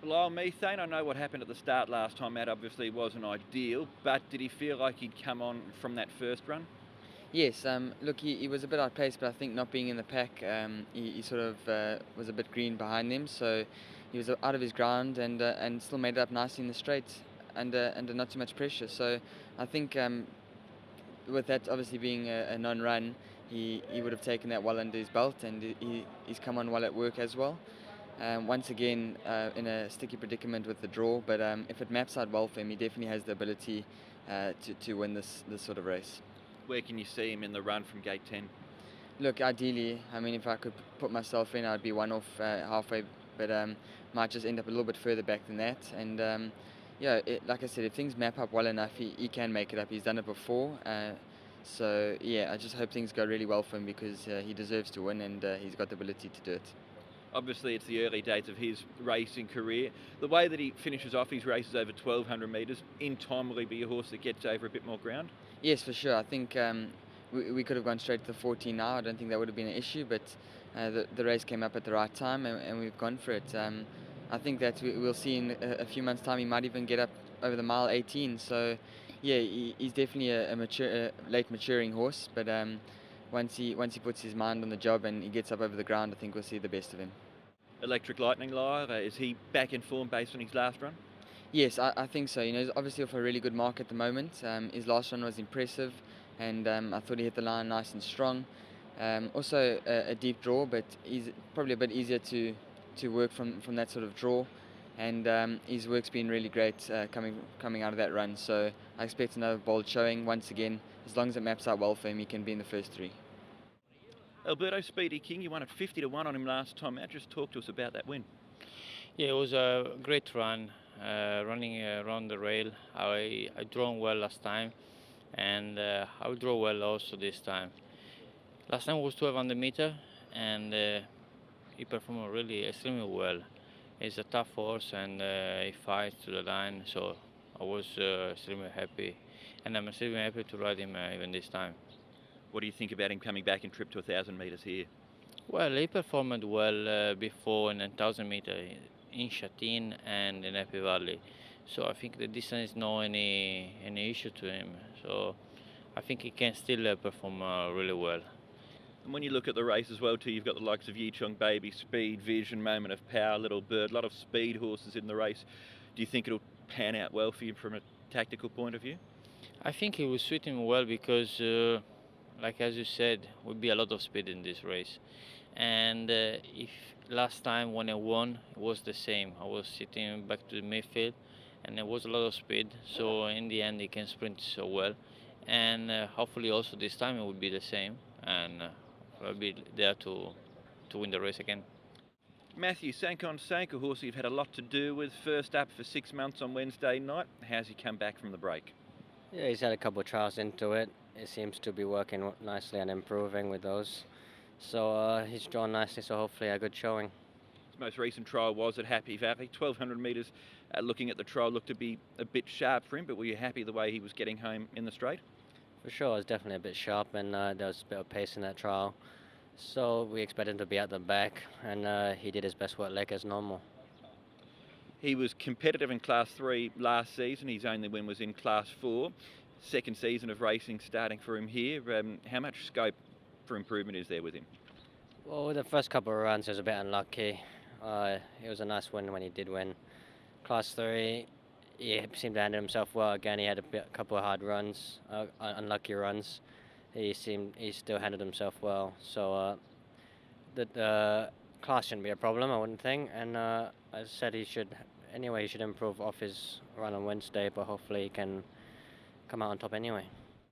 Lyle, Methane, I know what happened at the start last time out obviously wasn't ideal, but did he feel like he'd come on from that first run? Yes, look, he was a bit outpaced, but I think not being in the pack, he sort of was a bit green behind them, so he was out of his ground and still made it up nicely in the straight under not too much pressure. So I think with that obviously being a non-run, he would have taken that well under his belt, and he's come on well at work as well. Once again, in a sticky predicament with the draw, but if it maps out well for him, he definitely has the ability to win this sort of race. Where can you see him in the run from gate 10? Look, ideally, I mean, if I could put myself in, I'd be one off halfway, but might just end up a little bit further back than that. And yeah, like I said, if things map up well enough, he can make it up. He's done it before. So yeah, I just hope things go really well for him, because he deserves to win, and he's got the ability to do it. Obviously, it's the early days of his racing career. The way that he finishes off his races over 1,200 metres, in time will he be a horse that gets over a bit more ground? Yes, for sure. I think we could have gone straight to the 14 now. I don't think that would have been an issue, but the race came up at the right time, and we've gone for it. I think that we'll see in a few months' time he might even get up over the mile 18. So yeah, he's definitely a late maturing horse, but once he puts his mind on the job and he gets up over the ground, I think we'll see the best of him. Electric Lightning, Lyle, is he back in form based on his last run? Yes, I think so. You know, he's obviously off a really good mark at the moment. His last run was impressive, and I thought he hit the line nice and strong. Also a deep draw, but he's probably a bit easier to work from that sort of draw. And his work's been really great coming out of that run. So I expect another bold showing once again. As long as it maps out well for him, he can be in the first three. Alberto, Speedy King, you won at 50 to 1 on him last time out. Just talk to us about that win. Yeah, it was a great run, running around the rail. I drawn well last time, and I will draw well also this time. Last time was 1200 meter, and he performed really extremely well. He's a tough horse, and he fights to the line, so I was extremely happy, and I'm extremely happy to ride him even this time. What do you think about him coming back and trip to 1,000 metres here? Well, he performed well before in 1,000 meter in Châtine and in Happy Valley, so I think the distance is not any issue to him. So I think he can still perform really well. And when you look at the race as well too, you've got the likes of Yichong Baby, Speed, Vision, Moment of Power, Little Bird, a lot of speed horses in the race. Do you think it'll pan out well for you from a tactical point of view? I think it will suit him well because, like as you said, will be a lot of speed in this race. And if last time when I won, it was the same. I was sitting back to the midfield, and there was a lot of speed. So in the end, he can sprint so well. And hopefully also this time it will be the same. And I'll be there to win the race again. Matthew, CINQUANTE, a horse you've had a lot to do with. First up for 6 months on Wednesday night. How's he come back from the break? Yeah, he's had a couple of trials into it. It seems to be working nicely and improving with those. So he's drawn nicely, so hopefully a good showing. His most recent trial was at Happy Valley. 1,200 metres, looking at the trial, looked to be a bit sharp for him, but were you happy the way he was getting home in the straight? For sure, it was definitely a bit sharp, and there was a bit of pace in that trial. So we expect him to be at the back, and he did his best work leg as normal. He was competitive in Class 3 last season. His only win was in Class 4. Second season of racing starting for him here. How much scope for improvement is there with him? Well, with the first couple of runs, he was a bit unlucky. It was a nice win when he did win. Class 3, he seemed to handle himself well. Again, he had a couple of hard runs, unlucky runs. He still handled himself well. So the class shouldn't be a problem, I wouldn't think. And as I said, he should improve off his run on Wednesday, but hopefully he can come out on top anyway.